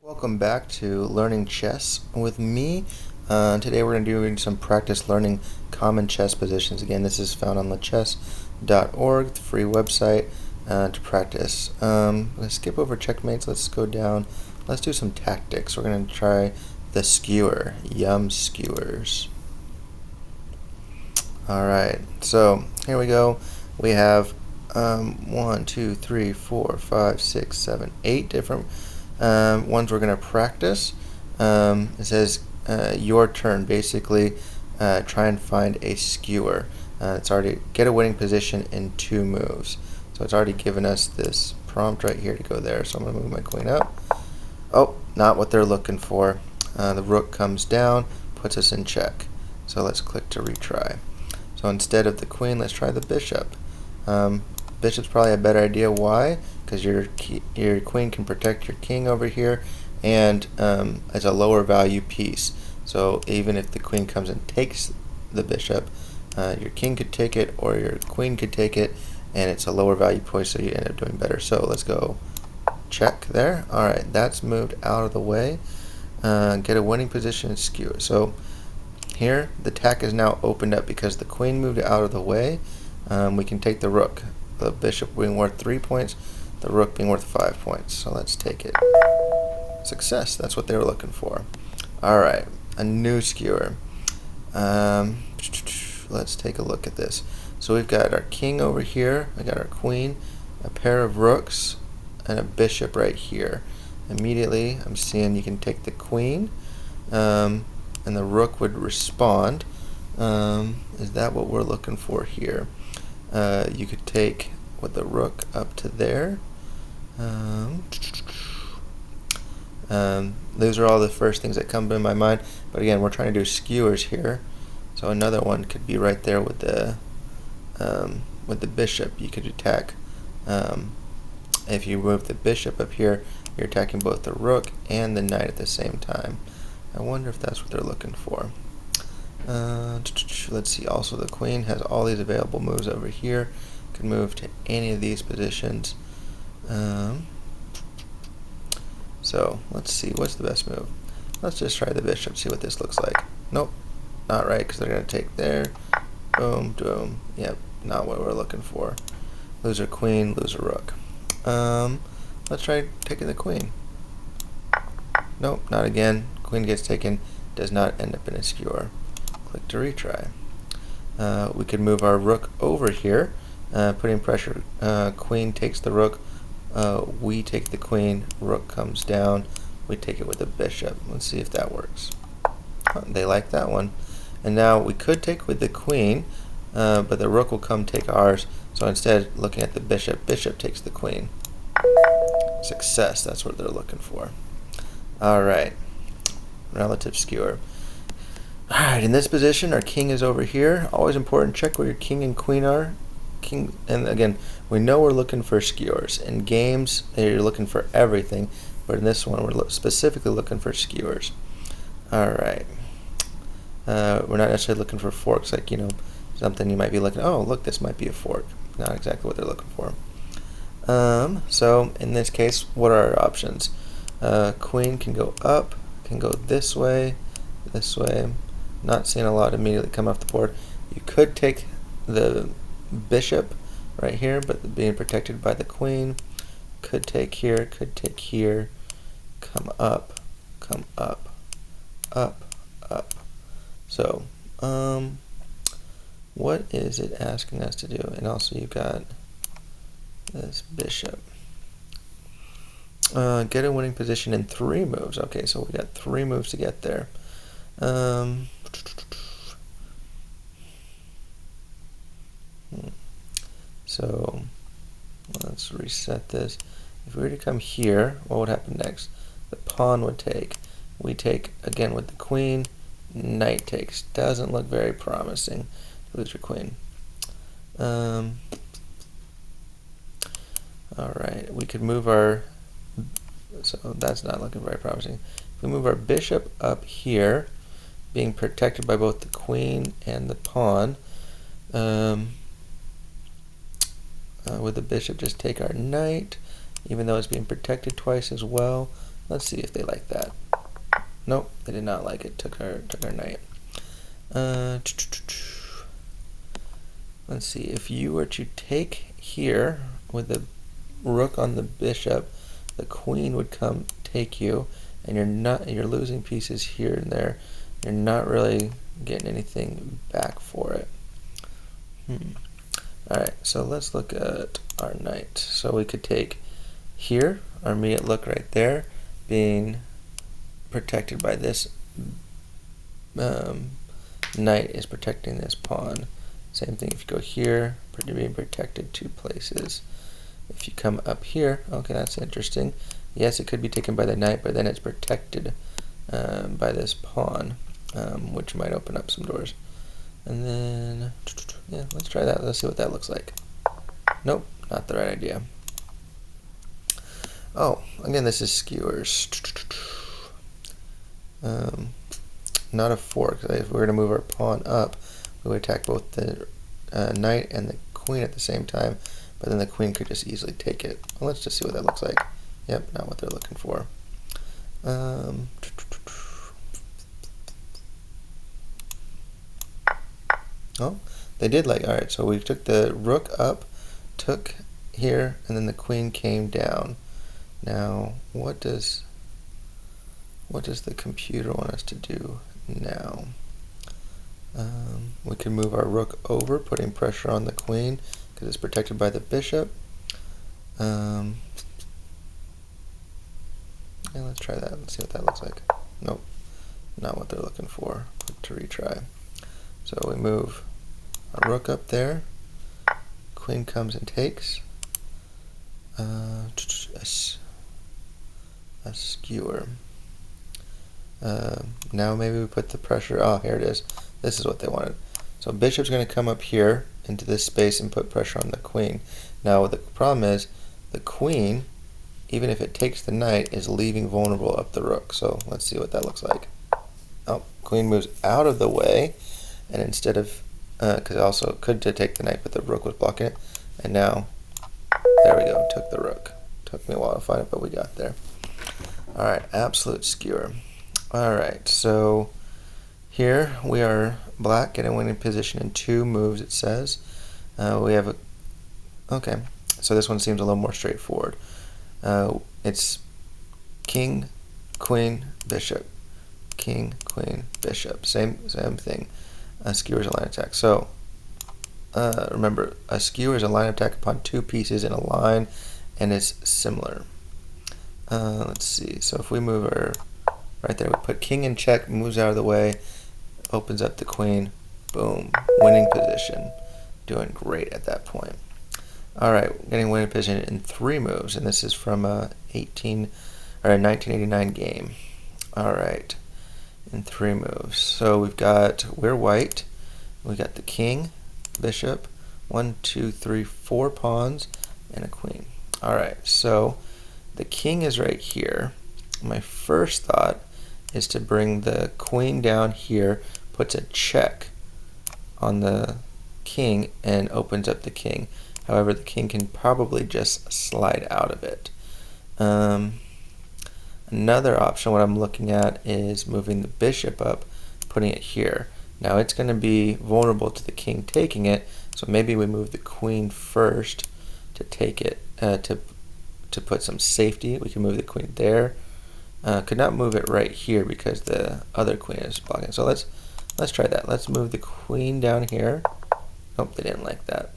Welcome back to Learning Chess with me. Today we're going to be doing some practice learning common chess positions. Again, this is found on thechess.org, the free website to practice. Let's skip over checkmates. Let's go down. Let's do some tactics. We're going to try the skewer. Yum skewers. Alright, so here we go. We have 1, 2, 3, 4, 5, 6, 7, 8 different ones we're going to practice. It says your turn. Basically, try and find a skewer. It's already get a winning position in 2 moves. So it's already given us this prompt right here to go there. So I'm going to move my queen up. Oh, not what they're looking for. The rook comes down, puts us in check. So let's click to retry. So instead of the queen, let's try the bishop. Bishop's probably a better idea. Why? Because your queen can protect your king over here, and it's a lower value piece. So even if the queen comes and takes the bishop, your king could take it or your queen could take it, and it's a lower value piece, so you end up doing better. So let's go check there. Alright, that's moved out of the way. Get a winning position and skewer. So here the attack is now opened up because the queen moved out of the way. We can take the rook. The bishop being worth 3 points, the rook being worth 5 points. So let's take it. Success. That's what they were looking for. Alright, a new skewer. Let's take a look at this. So we've got our king over here, I got our queen, a pair of rooks, and a bishop right here. Immediately I'm seeing you can take the queen, and the rook would respond. Is that what we're looking for here? You could take with the rook up to there. Those are all the first things that come to my mind. But again, we're trying to do skewers here. So another one could be right there with the bishop. You could attack. If you move the bishop up here, you're attacking both the rook and the knight at the same time. I wonder if that's what they're looking for. Let's see. Also, the queen has all these available moves over here. Can move to any of these positions. So let's see. What's the best move? Let's just try the bishop. See what this looks like. Nope, not right, because they're going to take there. Boom, boom. Yep, not what we're looking for. Lose a queen, lose a rook. Let's try taking the queen. Nope, not again. Queen gets taken. Does not end up in a skewer. Click to retry. We could move our rook over here, putting pressure. Queen takes the rook. We take the queen. Rook comes down. We take it with the bishop. Let's see if that works. They like that one. And now we could take with the queen, but the rook will come take ours. So instead, looking at the bishop, bishop takes the queen. Success. That's what they're looking for. All right. Relative skewer. Alright, in this position, our king is over here. Always important, check where your king and queen are. King, and again, we know we're looking for skewers. In games, you're looking for everything, but in this one, we're specifically looking for skewers. Alright. We're not necessarily looking for forks, like, something you might be looking, oh, look, this might be a fork. Not exactly what they're looking for. So, in this case, what are our options? Queen can go up, can go this way. Not seeing a lot immediately come off the board. You could take the bishop right here, but being protected by the queen. Could take here, come up, up. So, what is it asking us to do? And also you've got this bishop. Get a winning position in 3 moves. Okay, so we got 3 moves to get there. So let's reset this. If we were to come here, what would happen next? The pawn would take. We take again with the queen. Knight takes. Doesn't look very promising. Lose your queen. Alright, we could move our, so that's not looking very promising. If we move our bishop up here, being protected by both the queen and the pawn, with the bishop just take our knight, even though it's being protected twice as well. Let's see if they like that. Nope, they did not like it. Took our knight. Let's see, if you were to take here with the rook on the bishop, the queen would come take you, and you're losing pieces here and there. You're not really getting anything back for it. Alright, so let's look at our knight. So we could take here, our immediate look right there, being protected by this knight is protecting this pawn. Same thing if you go here, you're being protected 2 places. If you come up here, okay, that's interesting. Yes, it could be taken by the knight, but then it's protected by this pawn, which might open up some doors. And then, yeah, let's try that. Let's see what that looks like. Nope, not the right idea. Oh, again, this is skewers. Not a fork. If we were to move our pawn up, we would attack both the knight and the queen at the same time, but then the queen could just easily take it. Well, let's just see what that looks like. Yep, not what they're looking for. Oh, they did like, alright, so we took the rook up, took here, and then the queen came down. Now, what does the computer want us to do now? We can move our rook over, putting pressure on the queen, because it's protected by the bishop. Yeah, let's try that and see what that looks like. Nope, not what they're looking for. Click to retry. So we move our rook up there, queen comes and takes, a skewer. Now maybe we put the pressure, oh, here it is. This is what they wanted. So bishop's going to come up here into this space and put pressure on the queen. Now the problem is, the queen, even if it takes the knight, is leaving vulnerable up the rook. So let's see what that looks like. Oh, queen moves out of the way, and instead of, because it also could take the knight, but the rook was blocking it, and now, there we go, took the rook. Took me a while to find it, but we got there. Alright, absolute skewer. Alright, so here we are black getting winning position in 2 moves, it says. We have a, okay, so this one seems a little more straightforward. It's king, queen, bishop. King, queen, bishop. Same thing. A skewer is a line attack. So remember, a skewer is a line attack upon 2 pieces in a line, and it's similar. Let's see. So if we move our right there, we put king in check, moves out of the way, opens up the queen. Boom, winning position. Doing great at that point. All right, getting winning position in 3 moves, and this is from a 1989 game. All right. In 3 moves. So we're white. We got the king, bishop, 1, 2, 3, 4 pawns, and a queen. Alright, so the king is right here. My first thought is to bring the queen down here, puts a check on the king, and opens up the king. However, the king can probably just slide out of it. Another option, what I'm looking at, is moving the bishop up, putting it here. Now it's going to be vulnerable to the king taking it, so maybe we move the queen first to take it, to put some safety. We can move the queen there. Could not move it right here because the other queen is blocking. So let's try that. Let's move the queen down here. Nope, they didn't like that.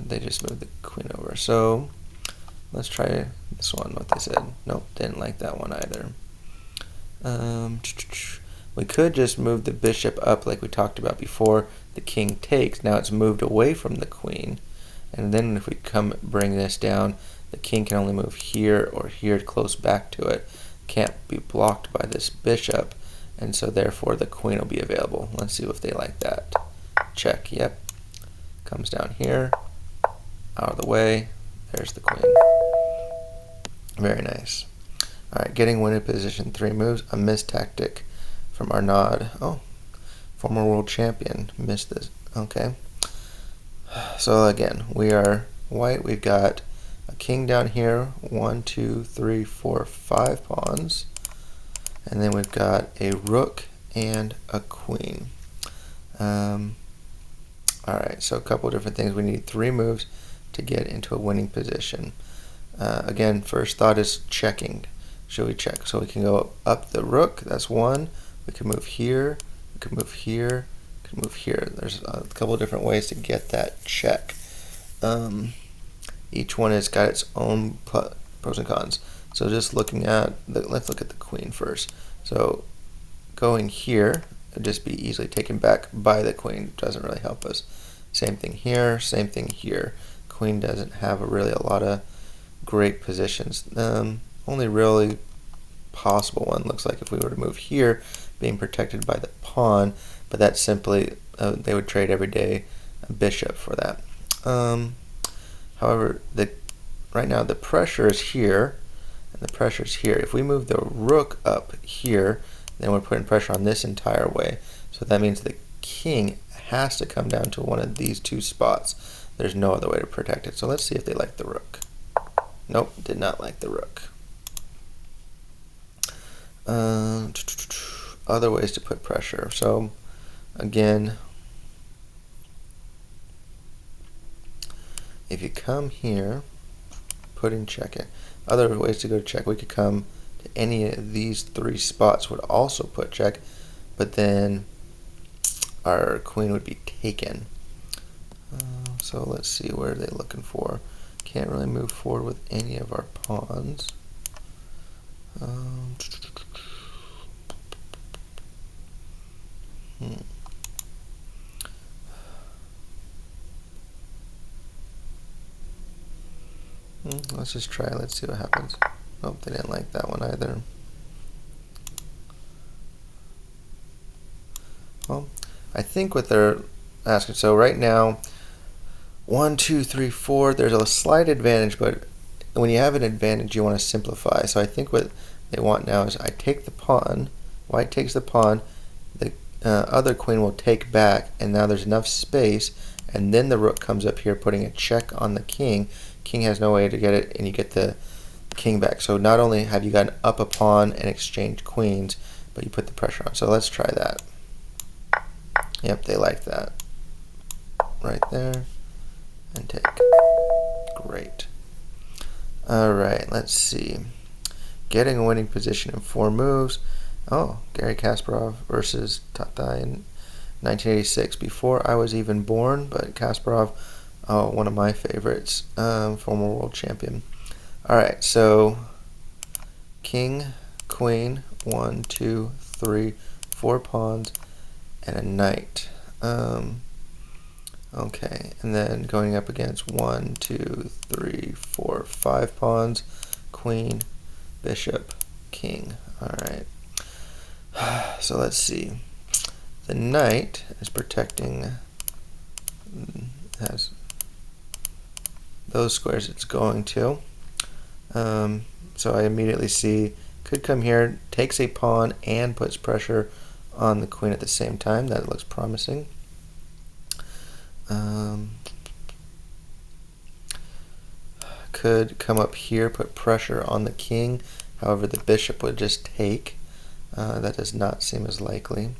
They just moved the queen over. So let's try this one, what they said. Nope, didn't like that one either. We could just move the bishop up like we talked about before. The king takes. Now it's moved away from the queen. And then if we bring this down, the king can only move here or here close back to it. Can't be blocked by this bishop. And so therefore the queen will be available. Let's see if they like that. Check, yep. Comes down here. Out of the way. There's the queen. Very nice. Alright, getting winning position 3 moves. A missed tactic from Arnaud. Oh, former world champion. Missed this. Okay. So again, we are white. We've got a king down here, 1, 2, 3, 4, 5 pawns, and then we've got a rook and a queen. Alright, so a couple different things. We need 3 moves to get into a winning position. Again, first thought is checking. Should we check? So we can go up the rook, that's 1. We can move here, we can move here, we can move here. There's a couple different ways to get that check. Each one has got its own pros and cons. So just looking at, let's look at the queen first. So going here would just be easily taken back by the queen. Doesn't really help us. Same thing here, same thing here. Queen doesn't have really a lot of great positions. Only really possible one looks like if we were to move here, being protected by the pawn, but that's simply, they would trade every day a bishop for that. However, right now the pressure is here, and the pressure is here. If we move the rook up here, then we're putting pressure on this entire way. So that means the king has to come down to one of these 2 spots. There's no other way to protect it. So let's see if they like the rook. Nope, did not like the rook. Other ways to put pressure. So again, if you come here, put in check it. Other ways to go to check, we could come to any of these 3 spots, would also put check, but then our queen would be taken. So let's see, what are they looking for? Can't really move forward with any of our pawns. Let's just try. Let's see what happens. Nope, they didn't like that one either. Well, I think what they're asking, so right now, 1, 2, 3, 4, there's a slight advantage, but when you have an advantage, you want to simplify. So I think what they want now is I take the pawn, white takes the pawn, the other queen will take back, and now there's enough space, and then the rook comes up here putting a check on the king. King has no way to get it, and you get the king back. So not only have you gotten up a pawn and exchanged queens, but you put the pressure on. So let's try that. Yep, they like that. Right there, and take. Great. Alright, let's see. Getting a winning position in 4 moves. Oh, Garry Kasparov versus Tatai in 1986. Before I was even born, but Kasparov, one of my favorites, former world champion. Alright, so king, queen, 1, 2, 3, 4 pawns, and a knight. Okay, and then going up against 1, 2, 3, 4, 5 pawns, queen, bishop, king. Alright, so let's see. The knight is protecting, has those squares it's going to. So I immediately see, could come here, takes a pawn and puts pressure on the queen at the same time. That looks promising. Could come up here, put pressure on the king. However, the bishop would just take. That does not seem as likely.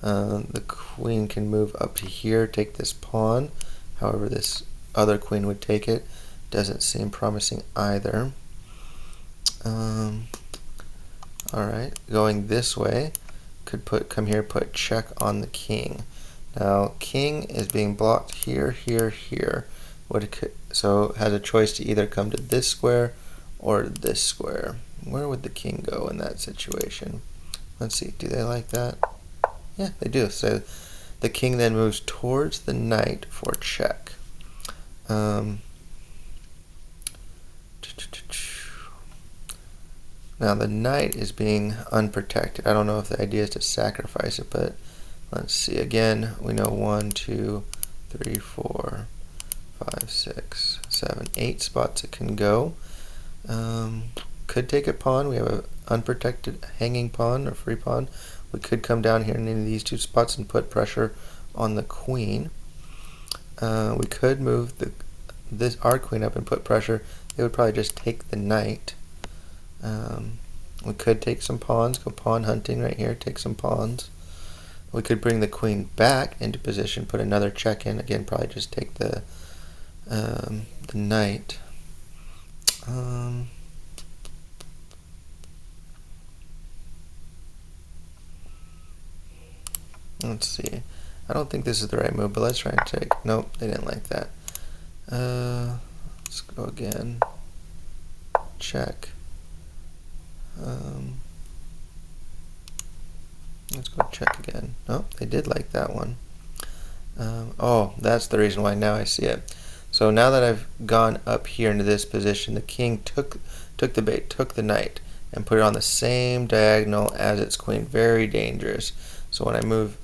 The queen can move up to here, take this pawn. However, this other queen would take it. Doesn't seem promising either. Alright, going this way, could come here, put check on the king. Now, king is being blocked here, here, here. So it has a choice to either come to this square or this square. Where would the king go in that situation? Let's see, do they like that? Yeah, they do. So the king then moves towards the knight for check. Now the knight is being unprotected. I don't know if the idea is to sacrifice it, but let's see. Again, we know 1, 2, 3, 4, 5, 6, 7, 8 spots it can go. Could take a pawn. We have an unprotected hanging pawn or free pawn. We could come down here in any of these 2 spots and put pressure on the queen. We could move this our queen up and put pressure, they would probably just take the knight. We could take some pawns, go pawn hunting right here, take some pawns. We could bring the queen back into position, put another check in. Again, probably just take the knight. Let's see. I don't think this is the right move, but let's try and take. Nope, they didn't like that. Let's go again. Check. Let's go check again. Nope, they did like that one. Oh, that's the reason why. Now I see it. So now that I've gone up here into this position, the king took the bait, took the knight, and put it on the same diagonal as its queen. Very dangerous. So when I move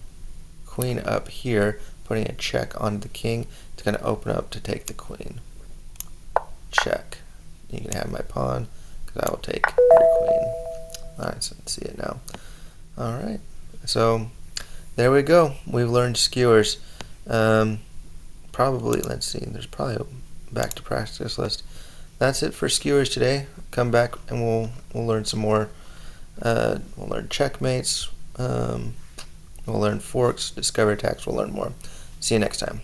queen up here, putting a check on the king, it's going to open up to take the queen. Check. You can have my pawn, because I will take your queen. Alright, so let's see it now. Alright, so there we go. We've learned skewers. Probably, let's see, there's probably a back to practice list. That's it for skewers today. Come back and we'll learn some more. We'll learn checkmates. We'll learn forks, discovery attacks. We'll learn more. See you next time.